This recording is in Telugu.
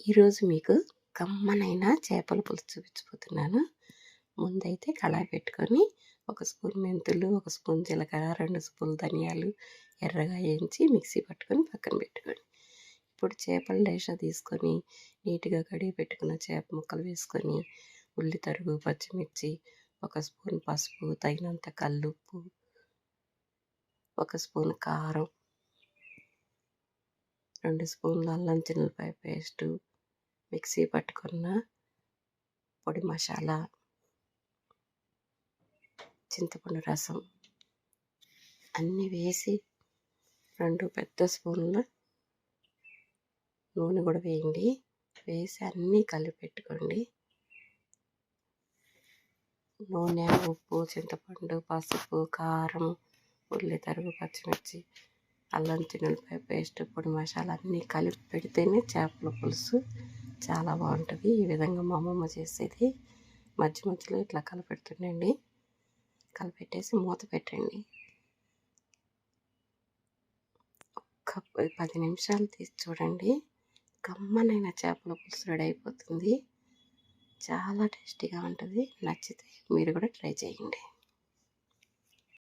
ఈరోజు మీకు కమ్మనైన చేపల పులుసు చూపించబోతున్నాను. ముందైతే కళాయి పెట్టుకొని 1 స్పూన్ మెంతులు, 1 స్పూన్ జీలకర్ర, 2 స్పూన్లు ధనియాలు ఎర్రగా వేయించి మిక్సీ పట్టుకొని పక్కన పెట్టుకోండి. ఇప్పుడు చేపల డేషా తీసుకొని నీట్గా కడిగి పెట్టుకున్న చేప ముక్కలు వేసుకొని ఉల్లి తరుగు, పచ్చిమిర్చి, 1 స్పూన్ పసుపు, తగినంత కల్లుప్పు, 1 స్పూన్ కారం, 2 స్పూన్ల అల్లం చిన్నులపాయ పేస్టు, మిక్సీ పట్టుకున్న పొడి మసాలా, చింతపండు రసం అన్నీ వేసి 2 పెద్ద స్పూన్ల నూనె కూడా వేయండి. వేసి అన్నీ కలిపి పెట్టుకోండి. నూనె, ఉప్పు, చింతపండు, పసుపు, కారం, ఉల్లి తరుగు, పచ్చిమిర్చి, అల్లం చిన్నులపాయ పేస్ట్, పొడి మసాలా అన్నీ కలిపి పెడితేనే చేపల పులుసు చాలా బాగుంటుంది. ఈ విధంగా మా అమ్మమ్మ చేసేది. మధ్య మధ్యలో ఇట్లా కలిపెడుతుండండి. కలిపెట్టేసి మూత పెట్టండి. ఒక 10 నిమిషాలు తీసి చూడండి. కమ్మనైన చేపల పులుసు రెడీ అయిపోతుంది. చాలా టేస్టీగా ఉంటుంది. నచ్చితే మీరు కూడా ట్రై చేయండి.